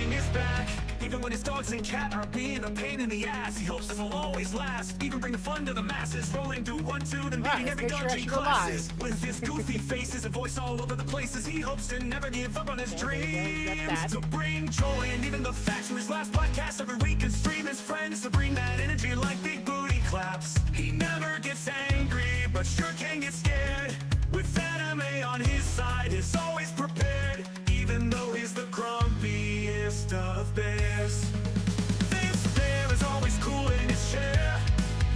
bring his back. Even when his dogs and cat are being a pain in the ass, he hopes this will always last. Even bring the fun to the masses, rolling through 1-2, then beating every dungeon classes. With his goofy faces and voice all over the places, he hopes to never give up on his dreams. To bring joy and even the facts from his last podcast every week and stream his friends. To bring that energy like big booty claps. He never gets angry, but sure can get scared. With anime on his side, is always prepared. Even though he's the grumpiest of bears. This bear is always cool in his chair.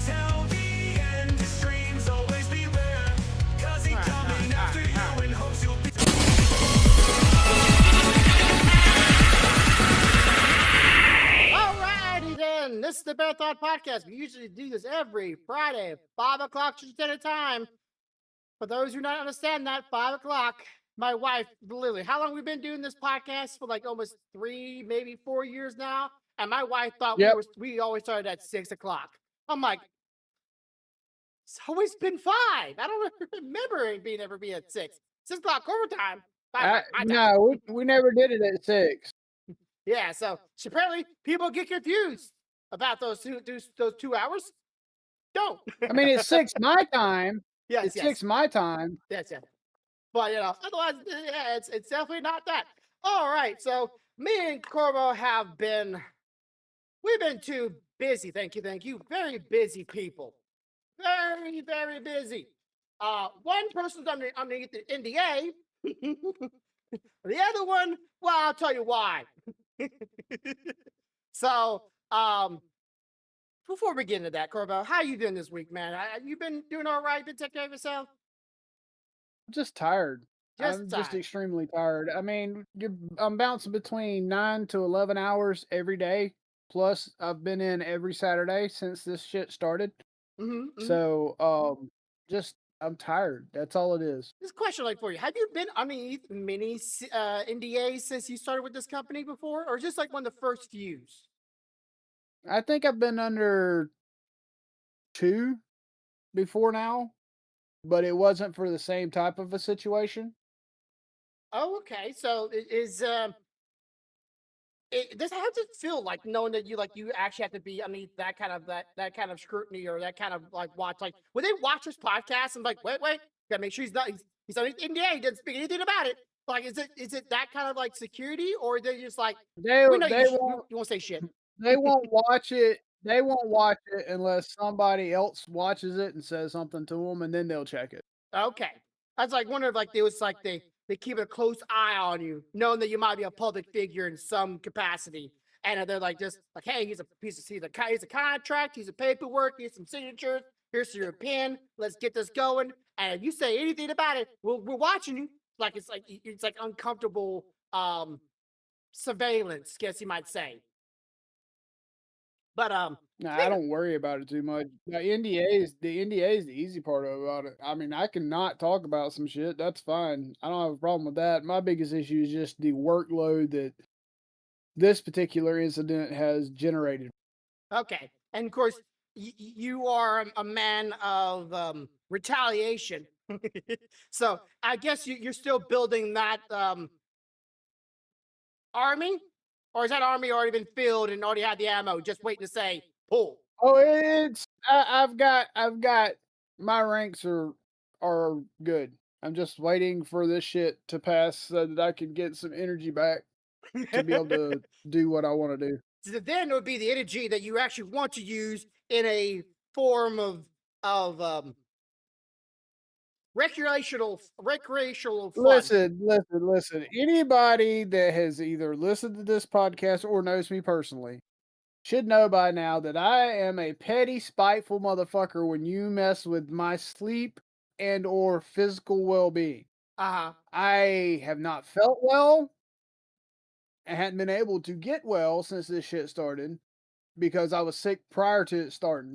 Till the end, his streams always beware. Cause he coming after you and hopes you'll be. Alrighty then, this is the Bear Thought Podcast. We usually do this every Friday at 5 o'clock Central Time. For those who don't understand that, 5 o'clock, my wife, literally, how long we been doing this podcast? For like almost 3, maybe 4 years now. And my wife thought we always started at 6 o'clock. I'm like, it's always been 5. I don't remember it being ever be at 6. 6 o'clock overtime. No, we never did it at 6. Yeah, so apparently people get confused about those 2 hours. Don't. I mean, it's 6 my time. Yes, it's 6 my time. That's it. But, you know, otherwise, yeah, it's definitely not that. All right, so me and Corvo we've been too busy. Thank you. Very busy people. Very, very busy. One person's underneath the NDA. The other one, well, I'll tell you why. So, before we get into that, Corvo, how you doing this week, man? You been doing all right? Been taking care of yourself? I'm just tired. Just extremely tired. I mean, I'm bouncing between 9 to 11 hours every day. Plus, I've been in every Saturday since this shit started. So, I'm tired. That's all it is. This question, for you, have you been underneath many NDAs since you started with this company before, or just like one of the first fews? I think I've been under 2 before now, but it wasn't for the same type of a situation. Oh, okay. So does it have to feel like knowing that you actually have to be underneath that kind of scrutiny or that kind of watch? Like, when they watch this podcast and wait, gotta make sure he's underneath NDA, he doesn't speak anything about it. Like, is it that kind of security, or they just you won't say shit? They won't watch it. They won't watch it unless somebody else watches it and says something to them, and then they'll check it. Okay, I was wondering if they keep a close eye on you, knowing that you might be a public figure in some capacity, and they're hey, he's a contract, he's a paperwork, here's some signatures, here's your pen, let's get this going. And if you say anything about it, we're watching you. It's uncomfortable surveillance, guess you might say. But No, I don't worry about it too much. The NDA is the easy part about it. I mean, I can not talk about some shit. That's fine. I don't have a problem with that. My biggest issue is just the workload that this particular incident has generated. Okay, and of course, you are a man of retaliation. So I guess you're still building that army. Or is that army already been filled and already had the ammo, just waiting to say, pull? Oh, I've got my ranks are good. I'm just waiting for this shit to pass so that I can get some energy back to be able to do what I want to do. So then it would be the energy that you actually want to use in a form of recreational fun. Listen. Anybody that has either listened to this podcast or knows me personally should know by now that I am a petty, spiteful motherfucker when you mess with my sleep and or physical well-being. I have not felt well. I hadn't been able to get well since this shit started because I was sick prior to it starting.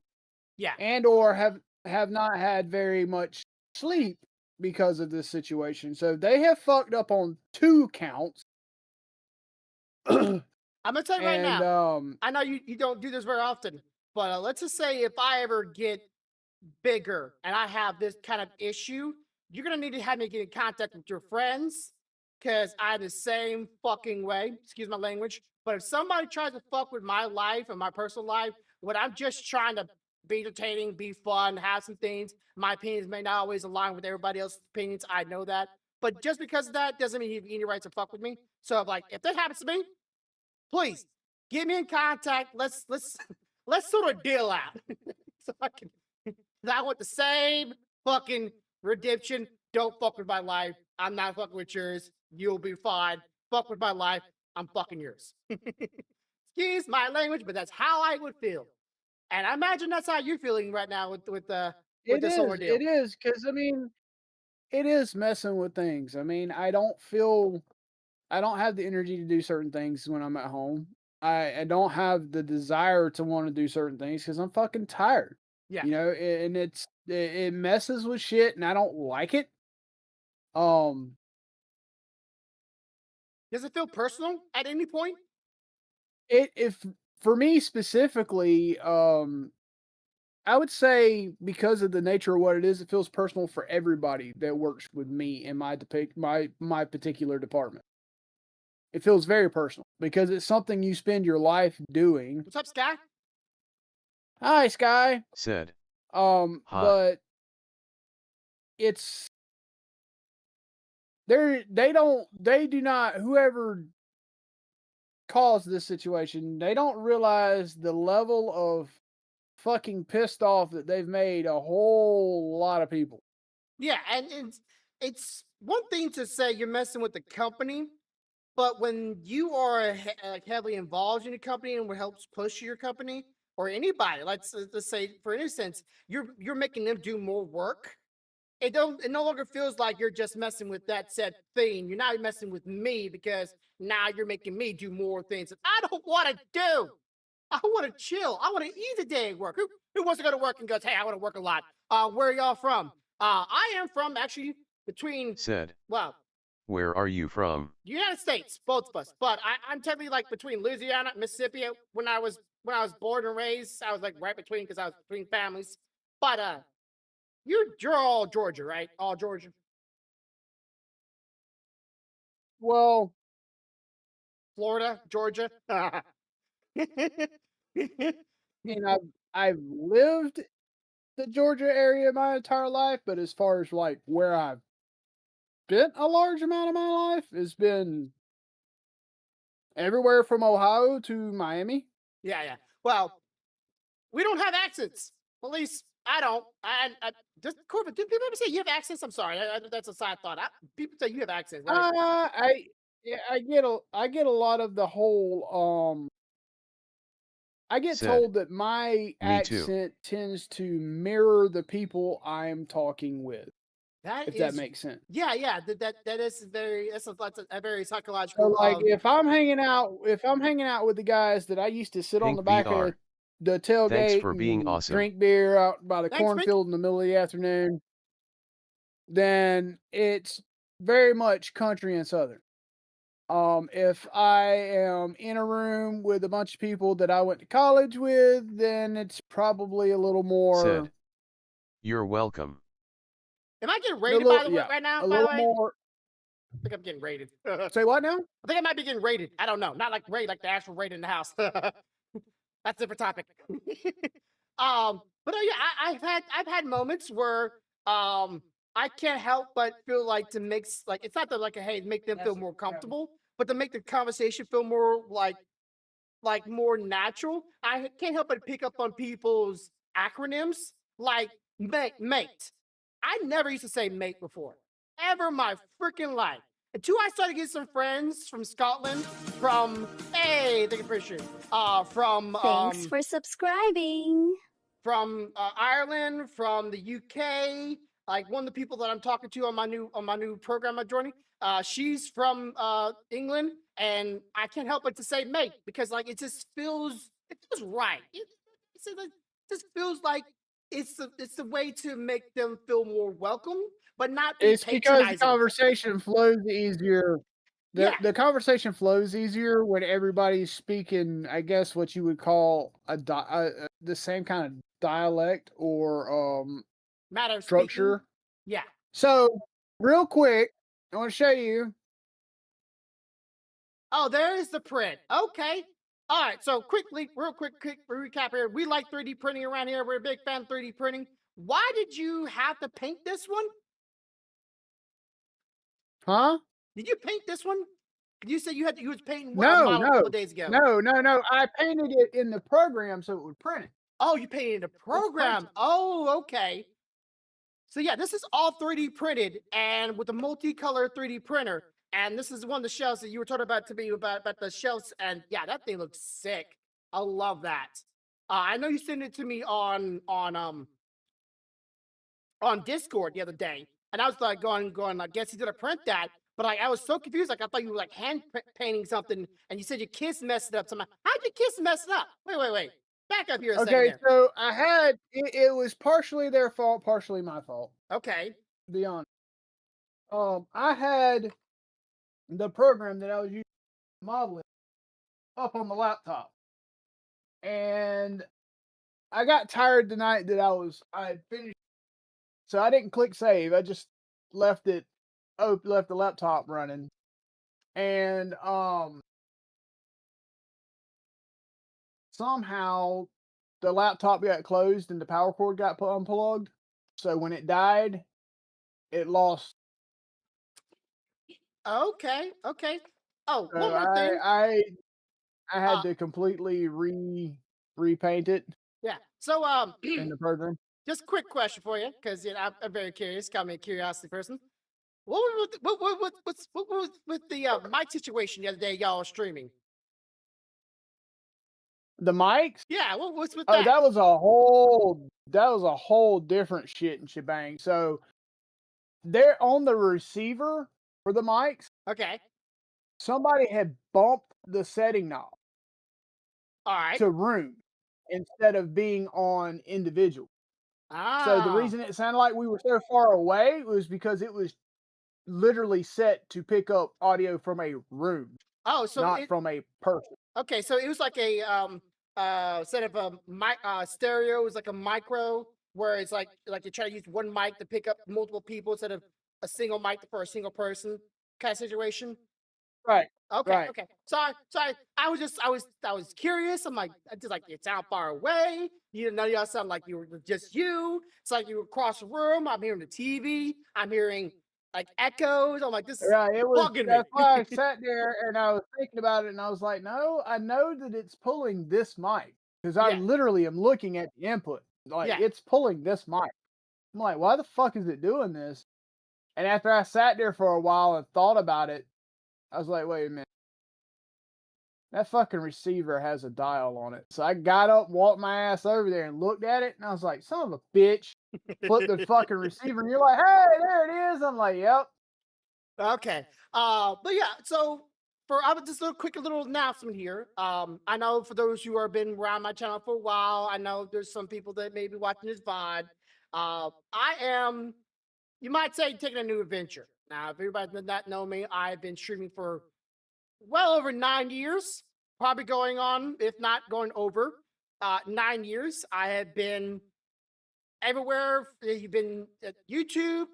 Yeah. And or have not had very much sleep because of this situation. So they have fucked up on 2 counts. I'm gonna tell you right now. I know you don't do this very often, but let's just say if I ever get bigger and I have this kind of issue, you're gonna need to have me get in contact with your friends because I'm the same fucking way. Excuse my language. But if somebody tries to fuck with my life and my personal life, when I'm just trying to be entertaining, be fun, have some things, my opinions may not always align with everybody else's opinions. I know that. But just because of that doesn't mean you have any right to fuck with me. So if that happens to me, please get me in contact. Let's sort of deal out. So I want the same fucking redemption. Don't fuck with my life. I'm not fucking with yours. You'll be fine. Fuck with my life. I'm fucking yours. Excuse my language, but that's how I would feel. And I imagine that's how you're feeling right now with this whole ordeal. It is, because I mean, it is messing with things. I mean, I don't have the energy to do certain things when I'm at home. I don't have the desire to want to do certain things because I'm fucking tired. Yeah. You know, and it messes with shit, and I don't like it. Um, Does it feel personal at any point? if for me specifically, I would say because of the nature of what it is, it feels personal for everybody that works with me in my particular department. It feels very personal because it's something you spend your life doing. What's up, Sky? Hi, Sky. Said. Hi. But it's they do not, whoever caused this situation, they don't realize the level of fucking pissed off that they've made a whole lot of people. Yeah, and it's one thing to say you're messing with the company, but when you are heavily involved in a company and what helps push your company or anybody, let's say for instance, you're making them do more work. It no longer feels like you're just messing with that said thing. You're not messing with me because now you're making me do more things that I don't want to do. I want to chill. I want to ease a day at work. Who wants to go to work and goes, hey, I want to work a lot? Where are y'all from? I am from actually between, Said. well, Where are you from? United States, both of us. But I'm technically like between Louisiana, Mississippi. When I was born and raised, I was like right between because I was between families. But you're all Georgia, right? All Georgia. Well, Florida, Georgia. and I've lived the Georgia area my entire life, but as far as like where I've spent a large amount of my life has been everywhere from Ohio to Miami. Yeah. Well, we don't have accents. At least I don't. Just Corbin. Do people ever say you have accents? I'm sorry. That's a side thought. People say you have accents, right? I get a lot of the whole I get Said. told that my Me too. accent tends to mirror the people I'm talking with, if that That makes sense. yeah. That is that's a very So psychological. like if I'm hanging out with the guys that I used to sit on Pink the back of VR. the Thanks tailgate for being and awesome. drink beer out by the Thanks, Pink. cornfield in the middle of the afternoon, then it's very much country and southern. If I am in a room with a bunch of people that I went to college with, then it's probably a little more Said. You're welcome. Am I getting a rated little, by the way yeah, right now? a By the little way, more. I think I'm getting rated. I Say what now? think I might be getting rated. I don't know. Not like raid, like the actual raid in the house. That's a different topic. But yeah, I've had moments where I can't help but feel like to mix like it's not that like a hey make them feel more comfortable, but to make the conversation feel more like more natural. I can't help but pick up on people's acronyms like mate. I never used to say mate before, ever in my freaking life. Until I started getting some friends from Scotland, from hey, thank you for sure, Thanks for subscribing. from Ireland, from the UK. Like one of the people that I'm talking to on my new program I'm joining, she's from England, and I can't help but to say mate because like it feels right. It just feels like it's the way to make them feel more welcome, but not be It's because the patronizing. conversation flows easier. Yeah. The conversation flows easier when everybody's speaking, I guess, what you would call the same kind of dialect or Matter of speaking. structure. Yeah. So, real quick, I want to show you Oh, there is the print. Okay. All right. So real quick recap here. We like 3D printing around here. We're a big fan of 3D printing. Why did you have to paint this one? Huh? Did you paint this one? You said you was painting a No, model a no, couple days ago. no. I painted it in the program so it would print it. Oh, you painted a program. Oh, okay. So yeah, this is all 3D printed and with a multicolor 3D printer. And this is one of the shelves that you were talking about to me about the shelves. And yeah, that thing looks sick. I love that. I know you sent it to me on Discord the other day, and I was like going. I guess he's gonna print that, but like I was so confused. Like I thought you were like hand painting something, and you said your kids messed it up somehow. How'd your kids mess it up? Wait. Back up here a second. Okay, There. so I had it was partially their fault, partially my fault. Okay. To be honest, I had the program that I was using modeling up on the laptop, and I got tired the night that I had finished, so I didn't click save. I just left it. Left the laptop running, and somehow the laptop got closed and the power cord got unplugged. So when it died, it lost. Okay. Oh, So one more thing. I had to completely repaint it Yeah. So in the program. just a quick question for you, because I'm very curious. Got me a curiosity person. What was with the mic situation the other day? Y'all streaming. The mics? Yeah. What's with Oh, that? that was a whole different shit and shebang. So they're on the receiver for the mics. Okay. Somebody had bumped the setting knob All right. to room instead of being on individual. Ah. So the reason it sounded like we were so far away was because it was literally set to pick up audio from a room, not from a person. Okay, so it was like a set of a mic stereo. It was like a micro where it's like you try to use one mic to pick up multiple people instead of a single mic for a single person kind of situation. Right. Okay. Right. Okay. So I was curious. I'm like, I just like, you sound far away. You know, y'all sound like you were just you. It's like you were across the room. I'm hearing the TV. I'm hearing like echoes. I'm like, this is Right. It was. bugging That's me. why I sat there and I was thinking about it, and I was like, no, I know that it's pulling this mic because I Yeah. literally am looking at the input. Like Yeah. it's pulling this mic. I'm like, why the fuck is it doing this? And after I sat there for a while and thought about it, I was like, wait a minute. That fucking receiver has a dial on it. So I got up, walked my ass over there and looked at it, and I was like, son of a bitch. Flip the fucking receiver, and you're like, hey, there it is. I'm like, yep. Okay. But yeah, so I would just a little announcement here. I know for those who have been around my channel for a while, I know there's some people that may be watching this VOD. I am, you might say, taking a new adventure. Now, if everybody does not know me, I've been streaming for well over 9 years, probably going on, if not going over 9 years. I have been everywhere. You've been at YouTube,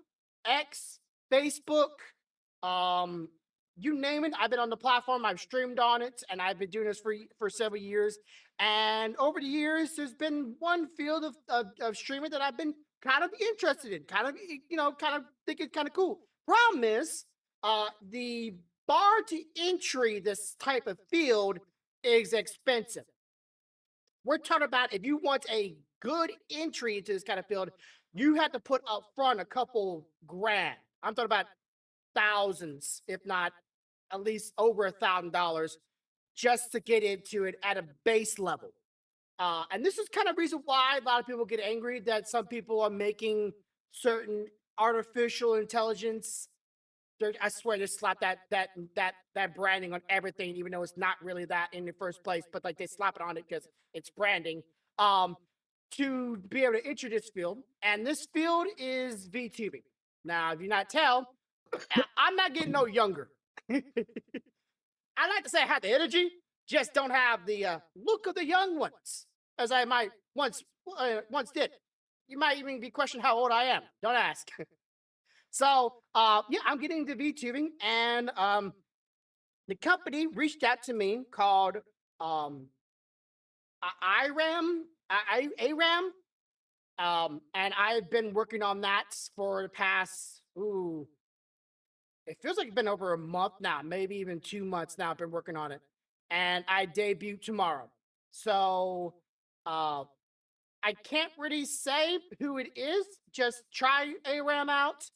X, Facebook, you name it. I've been on the platform. I've streamed on it, and I've been doing this for several years. And over the years, there's been one field of streaming that I've been kind of interested in, kind of think it's kind of cool. Problem is, the bar to entry this type of field is expensive. We're talking about if you want a good entry into this kind of field, you have to put up front a couple grand. I'm talking about thousands, if not at least over $1,000, just to get into it at a base level. And this is kind of reason why a lot of people get angry that some people are making certain artificial intelligence. I swear, they slap that branding on everything, even though it's not really that in the first place. But like they slap it on it because it's branding. To be able to enter this field, and this field is VTubing. Now, if you not tell, I'm not getting no younger. I like to say I have the energy, just don't have the look of the young ones, as I might once did. You might even be questioning how old I am. Don't ask. So, yeah, I'm getting into VTubing, and the company reached out to me called IRAM, ARAM, and I've been working on that for the past it feels like it's been over a month now, maybe even 2 months now. I've been working on it, and I debut tomorrow. So I can't really say who it is. Just try ARAM out.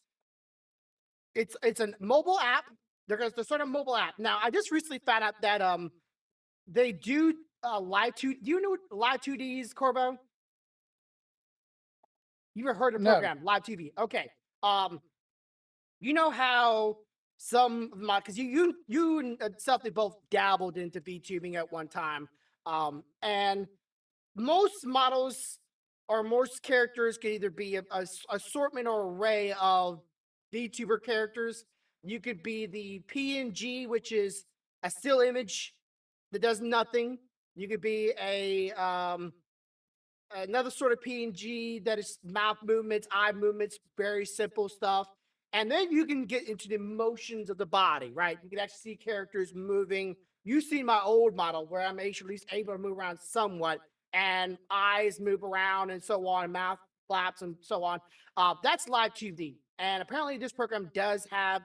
It's a mobile app. They're sort of mobile app. Now, I just recently found out that they do live 2. Do you know what live 2D is, Corbo? You ever heard of the No. program live TV? Okay. You know how some because you and Stephanie both dabbled into VTubing at one time, and most models or most characters can either be a assortment or array of VTuber characters. You could be the PNG, which is a still image that does nothing. You could be a another sort of PNG that is mouth movements, eye movements, very simple stuff. And then you can get into the motions of the body, right? You can actually see characters moving. You've seen my old model where I'm actually at least able to move around somewhat, and eyes move around and so on, mouth flaps and so on. That's live TV. And apparently this program does have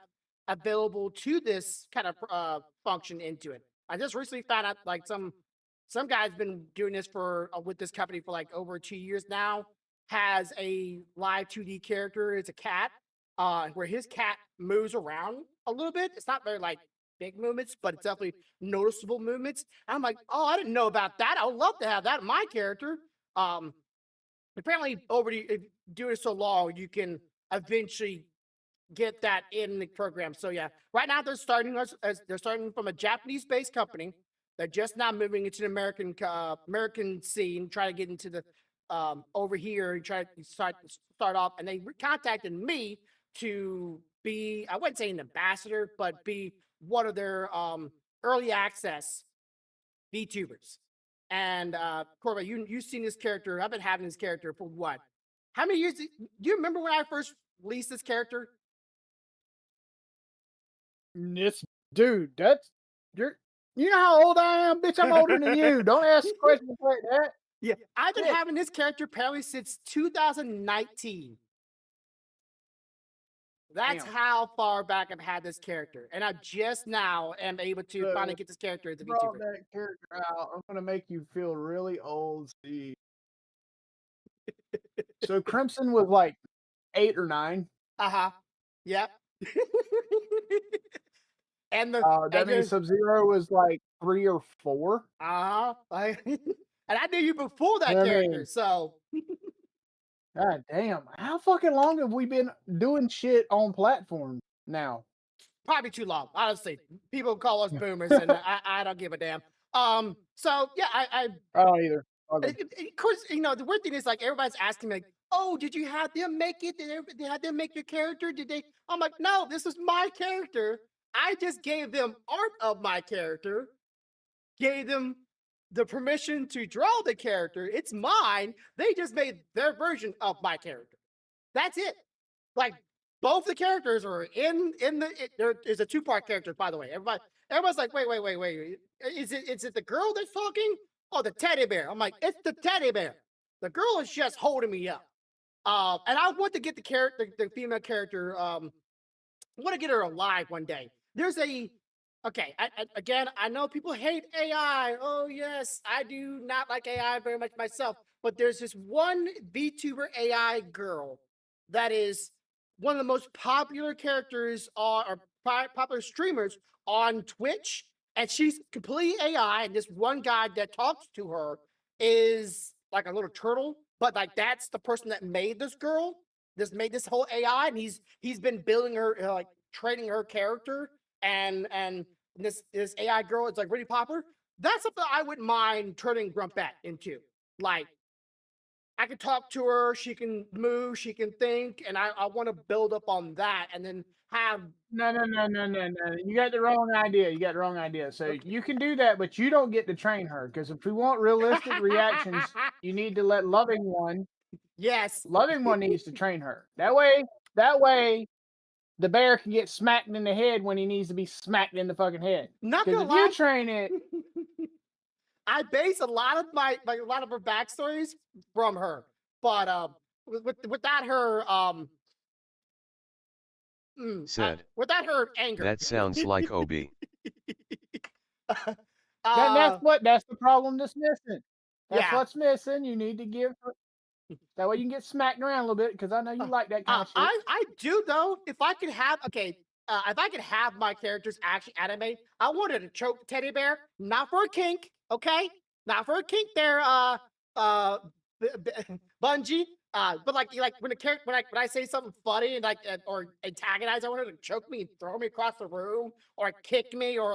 available to this kind of function into it. I just recently found out like some guy's been doing this for with this company for like over 2 years now. Has a live 2D character. It's a cat, where his cat moves around a little bit. It's not very like big movements, but it's definitely noticeable movements. And I'm like, oh, I didn't know about that. I would love to have that in my character. Apparently, doing it so long, you can eventually get that in the program. So yeah, right now they're starting as they're starting from a Japanese-based company. They're just now moving into the American scene, try to get into the over here and try to start off. And they contacted me to be, I wouldn't say an ambassador, but be one of their early access VTubers. And Corba, you've seen this character. I've been having this character for what? How many years? Do you remember when I first released this character? Dude, that's you know how old I am, bitch. I'm older than you. Don't ask questions like that. Yeah, I've been having this character apparently since 2019. That's Damn. how far back I've had this character, and I just now am able to finally get this character as a Brought VTuber. that character out. I'm gonna make you feel really old, Steve. So Crimson was like 8 or 9. Yep. And that means Sub-Zero was like 3 or 4. And I knew you before that character, so. God damn! How fucking long have we been doing shit on platforms now? Probably too long, honestly. People call us boomers, and I don't give a damn. So yeah, I don't either. Of course, the weird thing is like everybody's asking me, like, "Oh, did you have them make it? Did they have them make your character? Did they?" I'm like, "No, this is my character. I just gave them art of my character, gave them the permission to draw the character. It's mine. They just made their version of my character. That's it. Like both the characters are in there is a 2-part character, by the way. Everybody's like, wait. Is it the girl that's talking? Oh, the teddy bear. I'm like, it's the teddy bear. The girl is just holding me up. And I want to get the female character. I want to get her alive one day. There's okay. Again, I know people hate AI. Oh yes, I do not like AI very much myself. But there's this one VTuber AI girl that is one of the most popular characters or popular streamers on Twitch, and she's completely AI. And this one guy that talks to her is like a little turtle, but like that's the person that made this girl. Made this whole AI, and he's been building her, like training her character, and this AI girl is like really popular. That's something I wouldn't mind turning Grumpette into. Like, I can talk to her, she can move, she can think, and I want to build up on that, and then have. No. You got the wrong idea. So you can do that, but you don't get to train her, because if we want realistic reactions, you need to let Loving One. Yes. Loving One needs to train her. That way, the bear can get smacked in the head when he needs to be smacked in the fucking head. Not Because gonna if you lie, train it, I base a lot of a lot of her backstories from her, but without her Said. without her anger. That sounds like Obi. that's the problem that's missing. That's Yeah. what's missing. You need to give her, that way you can get smacked around a little bit, because I know you like that kind of shit. I do though. If I could have if I could have my characters actually animate, I wanted a choke teddy bear, not for a kink, okay? Not for a kink there, Bungie. But like when the character when I say something funny and or antagonize, I wanted to choke me and throw me across the room, or kick me, or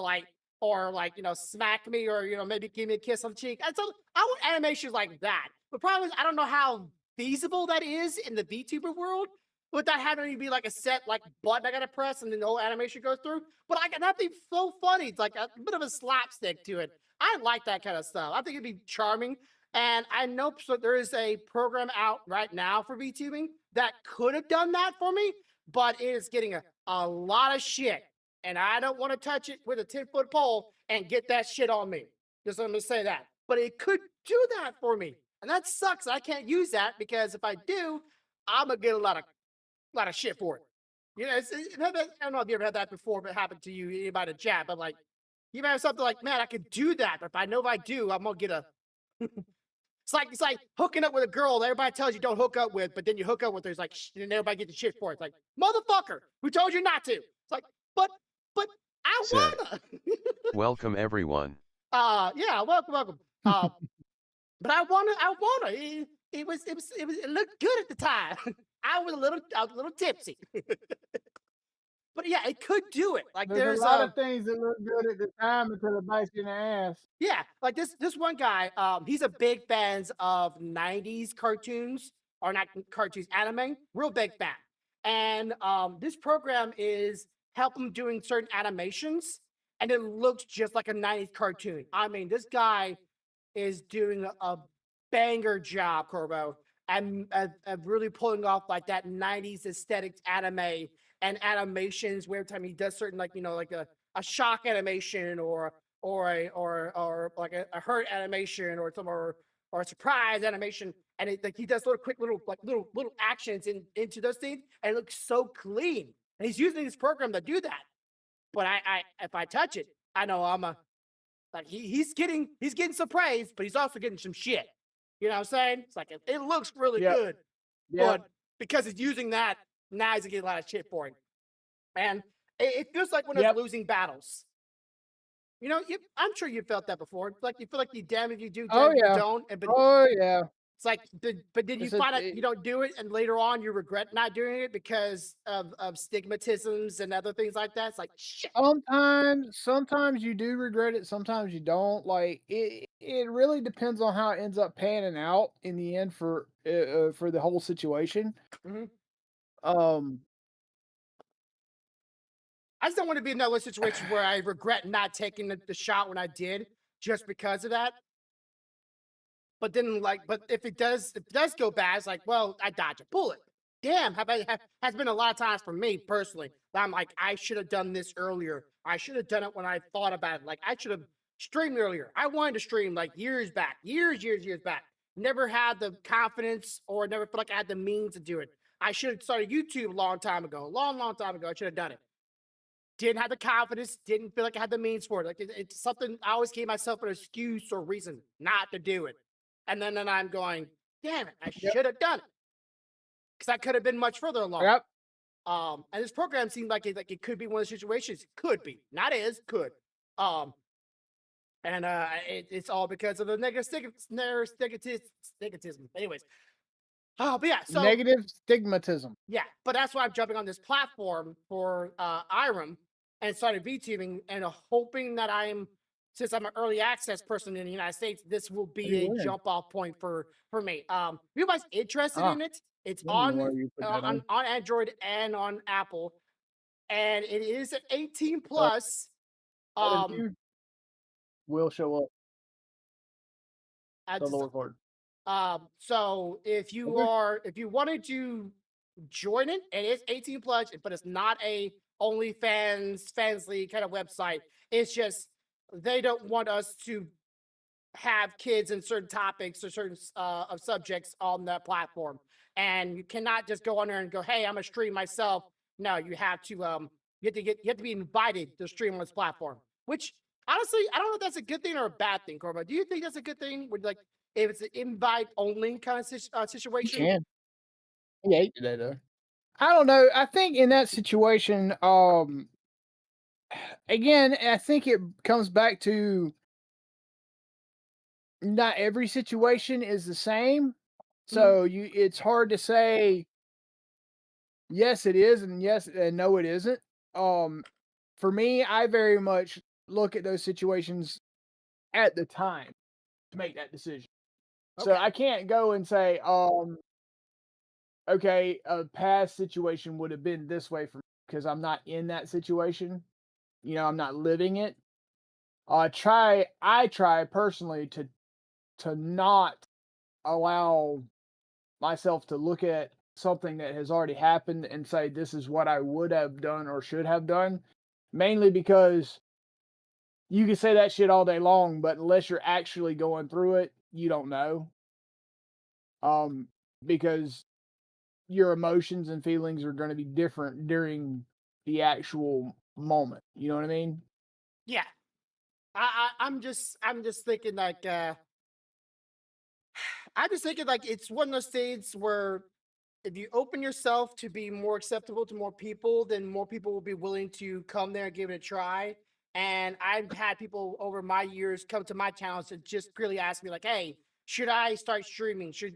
smack me, or maybe give me a kiss on the cheek. And so I want animations like that. The problem is I don't know how feasible that is in the VTuber world without having to be like a set button I gotta press and then the whole animation goes through. But that'd be so funny. It's like a bit of a slapstick to it. I like that kind of stuff. I think it'd be charming. And I know there is a program out right now for VTubing that could have done that for me, but it is getting a lot of shit. And I don't want to touch it with a 10-foot pole and get that shit on me. Just let me say that. But it could do that for me. And that sucks. I can't use that because if I do, I'm gonna get a lot of shit for it. I don't know if you ever had that before, but it happened to you, anybody in chat, but you might have something like, man, I could do that, but if I do, I'm gonna get a it's like hooking up with a girl that everybody tells you don't hook up with, but then you hook up with her, it's like, and everybody gets the shit for it. It's like, motherfucker, who told you not to? It's like, but I Said. wanna. Welcome everyone. Yeah, welcome. But I wanna. It looked good at the time. I was a little tipsy. But yeah, it could do it. Like There's a lot of things that look good at the time until it bites you in the ass. Yeah, like this one guy, he's a big fan of 90s cartoons, or not cartoons, anime, real big fan. And this program is helping doing certain animations, and it looks just like a 90s cartoon. I mean, this guy is doing a banger job, Corbo, and really pulling off like that 90s aesthetic anime and animations where every time he does certain like a shock animation or like a hurt animation or a surprise animation, and he does little actions into those things, and it looks so clean. And he's using this program to do that. But I if I touch it, I know I'm he's getting some praise, but he's also getting some shit. You know what I'm saying? It's like it looks really good, but because he's using that, now he's getting a lot of shit for it. And it feels like when it's losing battles. I'm sure you felt that before. Like you feel like you damn if you do, damn if you don't. It's like, but did you find out you don't do it, and later on you regret not doing it because of stigmatisms and other things like that? It's like shit. Sometimes you do regret it. Sometimes you don't. Like it really depends on how it ends up panning out in the end for the whole situation. Mm-hmm. I just don't want to be in another situation where I regret not taking the shot when I did just because of that. But then, but if it does go bad, it's like, well, I dodged a bullet. Damn, has been a lot of times for me personally that I'm like, I should have done this earlier. I should have done it when I thought about it. Like, I should have streamed earlier. I wanted to stream like years back. Never had the confidence or never felt like I had the means to do it. I should have started YouTube a long time ago. Long time ago. I should have done it. Didn't have the confidence, didn't feel like I had the means for it. Like it's something I always gave myself an excuse or reason not to do it. And then I'm going, damn it, I should have done it. Because I could have been much further along. And this program seemed like it could be one of the situations. Could be. Not is, could. And it's all because of the negative stigmatism. Anyways. Oh, but yeah, so negative stigmatism. Yeah, but that's why I'm jumping on this platform for Irem and started VTubing and hoping that since I'm an early access person in the United States, this will be a jump off point for me. If you guys interested in it, it's on Android and on Apple, and it is at 18 plus. Will show up. So if you wanted to join it. It is 18 plus, but it's not a OnlyFans, Fansly kind of website. It's just they don't want us to have kids in certain topics or certain of subjects on that platform. And you cannot just go on there and go, "Hey, I'm a stream myself." No, you have to you have to be invited to stream on this platform. Which honestly, I don't know if that's a good thing or a bad thing, Corba. Do you think that's a good thing? Would like if it's an invite only kind of You situation? can. Yeah, you can do that though. I don't know. I think in that situation, again, I think it comes back to not every situation is the same. So it's hard to say yes it is and yes and no it isn't. For me, I very much look at those situations at the time to make that decision. So Okay. I can't go and say, okay, a past situation would have been this way for me because I'm not in that situation. I'm not living it. I try personally to not allow myself to look at something that has already happened and say this is what I would have done or should have done. Mainly because you can say that shit all day long, but unless you're actually going through it, you don't know. Um, because your emotions and feelings are going to be different during the actual moment. You know what I mean? Yeah. I'm just thinking like I'm just thinking like it's one of those things where if you open yourself to be more acceptable to more people, then more people will be willing to come there and give it a try. And I've had people over my years come to my channels to just purely ask me like, "Hey, should I start streaming? Should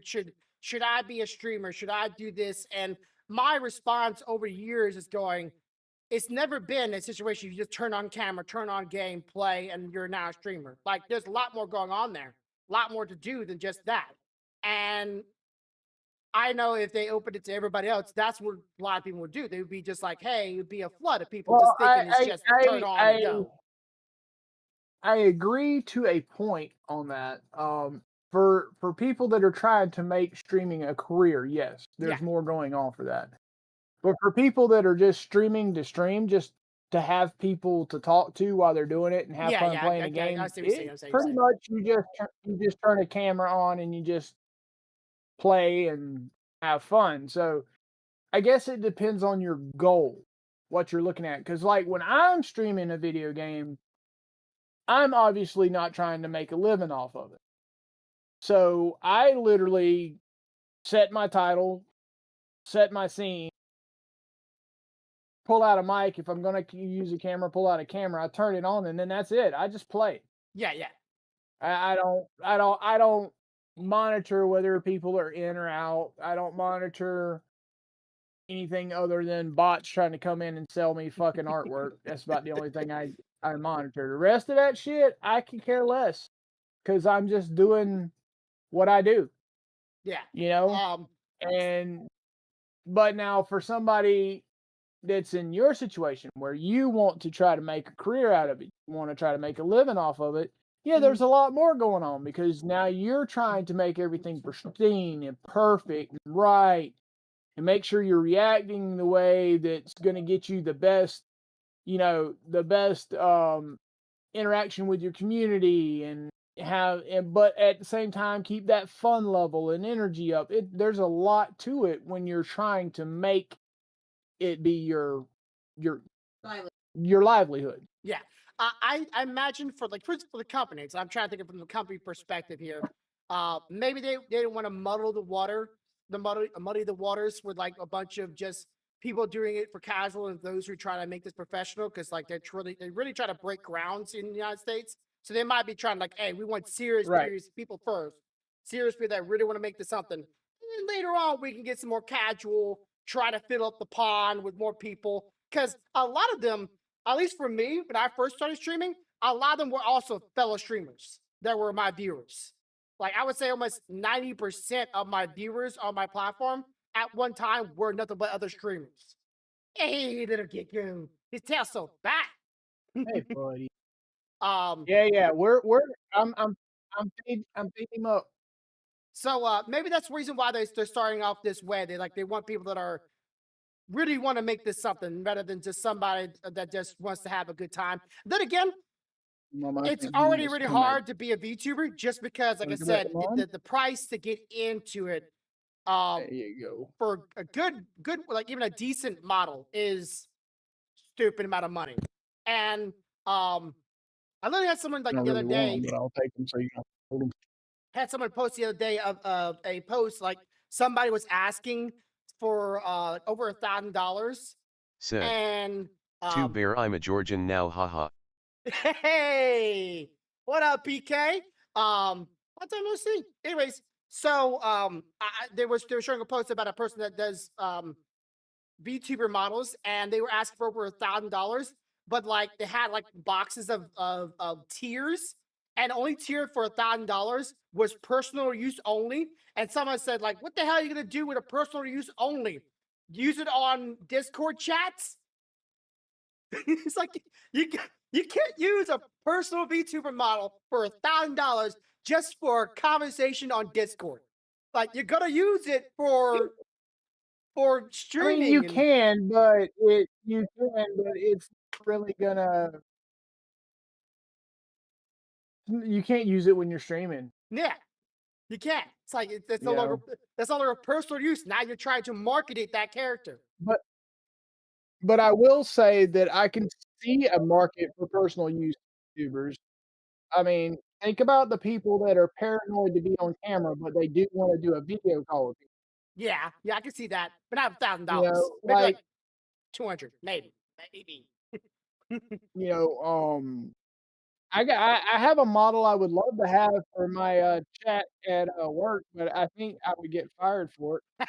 I be a streamer? Should I do this?" And my response over years is going, it's never been a situation you just turn on camera, turn on game, play, and you're now a streamer. Like there's a lot more going on there, a lot more to do than just that. And I know if they opened it to everybody else, that's what a lot of people would do. They would be just like, "Hey," it would be a flood of people Well, just thinking it's just turn on and go. I agree to a point on that. For people that are trying to make streaming a career, yes, Yeah, there's more going on for that. But for people that are just streaming to stream, just to have people to talk to while they're doing it and have yeah, fun yeah. playing a Okay, I game, see what you're saying. it I see what you're pretty saying. much you just turn a camera on and you just play and have fun. So I guess it depends on your goal, what you're looking at. Because like when I'm streaming a video game, I'm obviously not trying to make a living off of it. So I literally set my title, set my scene, pull out a mic. If I'm going to use a camera, pull out a camera. I turn it on, and then that's it. I just play. Yeah, yeah, I don't monitor whether people are in or out. I don't monitor anything other than bots trying to come in and sell me fucking artwork. That's about the only thing I monitor. The rest of that shit, I can care less because I'm just doing what I do, yeah. you know? Um, And but now for somebody that's in your situation where you want to try to make a career out of it, you want to try to make a living off of it, yeah, there's a lot more going on because now you're trying to make everything pristine and perfect and right and make sure you're reacting the way that's going to get you the best, the best interaction with your community and but at the same time keep that fun level and energy up. There's a lot to it when you're trying to make it be your your livelihood. yeah. I imagine for like for the companies, I'm trying to think of from the company perspective here. Maybe they didn't want to muddle the water, muddy the waters with like a bunch of just people doing it for casual and those who are trying to make this professional because like they really try to break grounds in the United States. So they might be trying like, hey, we want Right. serious people first, serious people that really want to make this something. And then later on, we can get some more casual, try to fill up the pond with more people because a lot of them at least for me, when I first started streaming, a lot of them were also fellow streamers that were my viewers. Like I would say almost 90% of my viewers on my platform at one time were nothing but other streamers. Hey, little Gecko, his tail's so fat. Hey, buddy. um, Yeah, yeah. I'm feeding him up. So maybe that's the reason why they're starting off this way. They want people that are really want to make this something rather than just somebody that just wants to have a good time. Then again, Mom, I it's think you already just really come back. hard to be a VTuber just because, like I Wanna come back said, to Mom? the price to get into it There you go. for a good like even a decent model is stupid amount of money. And I literally had someone I like don't the other really want day 'em, but I'll take them so you don't hold them. had someone post the other day of a post like somebody was asking for over $1,000 Said. and Too bear I'm a Georgian now haha. hey, what up, PK? Long time no see. Anyways, so they were showing a post about a person that does VTuber models, and they were asking for over $1,000, but like they had like boxes of tiers, and only tier for $1,000 was personal use only. And someone said, like, what the hell are you gonna do with a personal use only? Use it on Discord chats? It's like you can't use a personal VTuber model for $1,000 just for a conversation on Discord. Like you're gonna use it for I streaming. mean, you can, but it's not really gonna. You can't use it when you're streaming. Yeah, you can't. It's like that's no You longer know? that's no longer personal use. Now you're trying to market it that character. But I will say that I can see a market for personal use YouTubers. I mean, think about the people that are paranoid to be on camera, but they do wanna do a video call with people. Yeah, I can see that, but not You $1,000. know, Maybe like, like 200, maybe. you know, I have a model I would love to have for my, chat at, work, but I think I would get fired for it.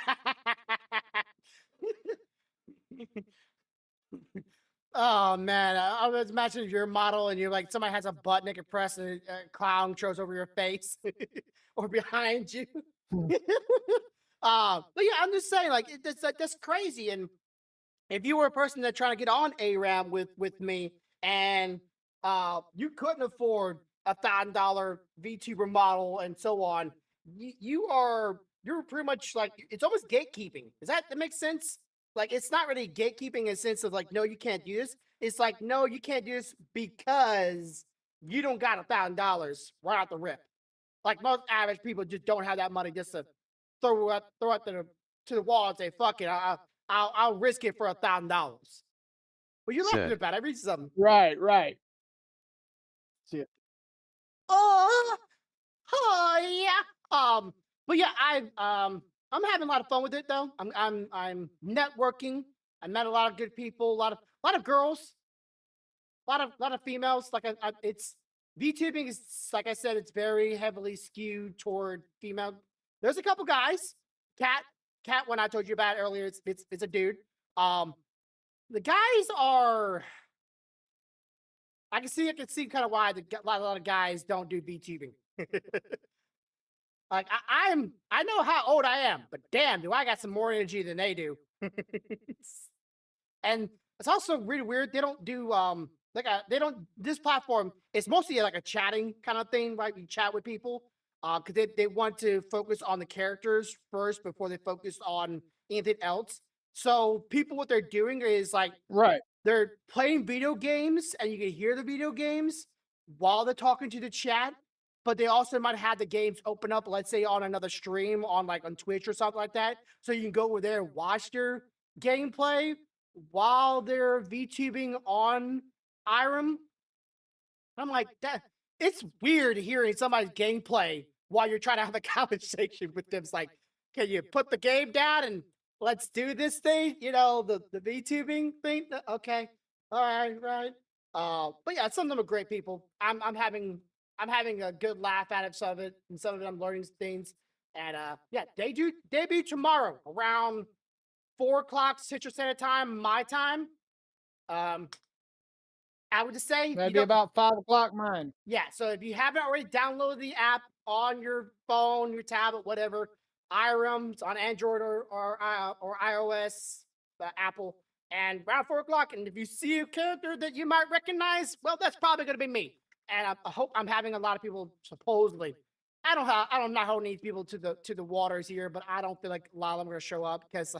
Oh man, I was imagining you're a model and you're like somebody has a button they can press and a clown shows over your face or behind you. Hmm. But yeah, I'm just saying, like that's crazy. And if you were a person that trying to get on ARAM with me and you couldn't afford $1,000 VTuber model and so on, you're pretty much like it's almost gatekeeping. That makes sense? Like it's not really gatekeeping in a sense of like, no, you can't do this. It's like, no, you can't do this because you don't got $1,000 right out the rip. Like most average people just don't have that money just to throw out to the wall and say, fuck it, I'll risk it for $1,000. Well, you're laughing Said. about it. I read something. Right. See it. Oh, yeah. But yeah, I'm having a lot of fun with it though. I'm networking. I met a lot of good people, a lot of girls, a lot of females. Like it's VTubing is like I said, it's very heavily skewed toward female. There's a couple guys. Cat, when I told you about it earlier, it's a dude. The guys are. I can see kind of why a lot of guys don't do VTubing. Like I know how old I am, but damn, do I got some more energy than they do. And it's also really weird. They don't do they don't this platform. It's mostly like a chatting kind of thing, right? You chat with people because they want to focus on the characters first before they focus on anything else. So people, what they're doing is like Right. they're playing video games, and you can hear the video games while they're talking to the chat. But they also might have the games open up, let's say on another stream on like on Twitch or something like that. So you can go over there and watch their gameplay while they're VTubing on Irem. I'm like, that it's weird hearing somebody's gameplay while you're trying to have a conversation with them. It's like, can you put the game down and let's do this thing? You know, the VTubing thing. Okay. All right. But yeah, some of them are great people. I'm having a good laugh at it, some of it, and some of it I'm learning things. And yeah, debut tomorrow around 4 o'clock Central Standard Time, my time. I would just say That'd be about 5 o'clock mine. yeah. So if you haven't already downloaded the app on your phone, your tablet, whatever, Irem's on Android or iOS, Apple, and around 4 o'clock. And if you see a character that you might recognize, well, that's probably going to be me. And I hope I'm having a lot of people supposedly I'm not holding these people to the waters here, but I don't feel like a lot of them are gonna show up because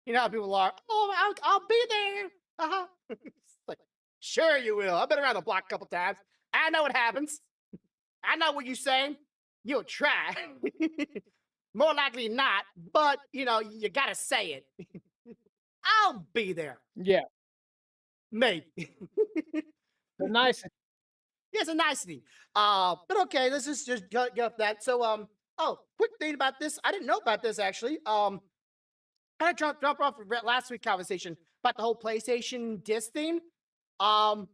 you know how people are. Oh, I'll be there. Uh-huh. It's like, sure you will. I've been around the block a couple times. I know what happens. I know what you're saying. You'll try. More likely not, but you know, you gotta say it. I'll be there. Yeah, Maybe. the nice. It's a nicety. But okay, let's just get up that. So quick thing about this. I didn't know about this actually. I jumped off of last week's conversation about the whole PlayStation disc thing. Um,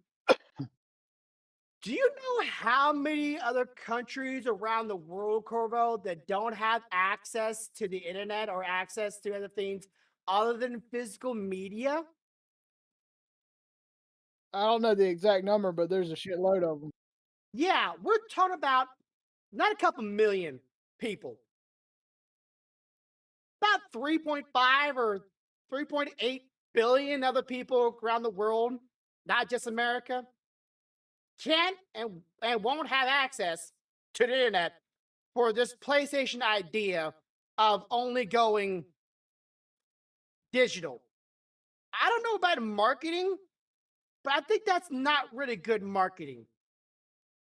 do you know how many other countries around the world, Corvo, that don't have access to the internet or access to other things other than physical media? I don't know the exact number, but there's a shitload of them. Yeah, we're talking about not a couple million people. About 3.5 or 3.8 billion other people around the world, not just America, can't and won't have access to the internet for this PlayStation idea of only going digital. I don't know about marketing, but I think that's not really good marketing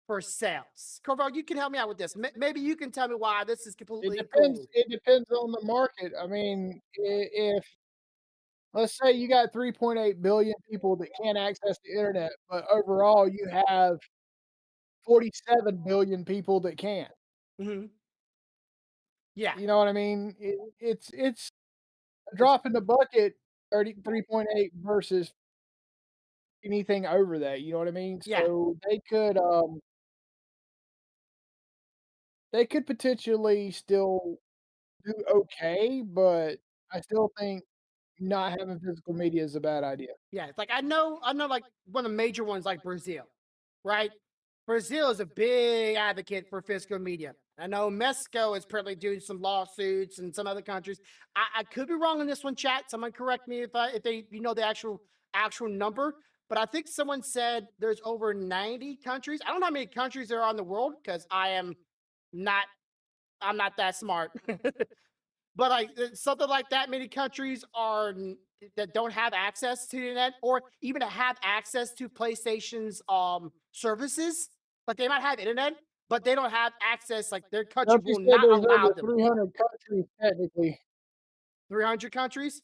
for sales. Corvo, you can help me out with this. Maybe you can tell me why this is completely cool. It depends on the market. I mean, if let's say you got 3.8 billion people that can't access the internet, but overall you have 47 billion people that can. Hmm. Yeah, You know what I mean? It's a drop in the bucket, 3.8 versus anything over that. You know what I mean? yeah, So they could potentially still do okay, but I still think not having physical media is a bad idea. yeah. It's like I know, like one of the major ones, like Brazil, right? Brazil is a big advocate for physical media. I know Mexico is currently doing some lawsuits and some other countries. I could be wrong on this one, chat. Someone correct me if they know the actual number. But I think someone said there's over 90 countries. I don't know how many countries there are in the world because not I'm not that smart. But like something like that many countries that don't have access to the internet or even to have access to PlayStation's services. Like they might have internet, but they don't have access. Like their country Nope, you will said not there's allow over them. 300 countries technically. 300 countries.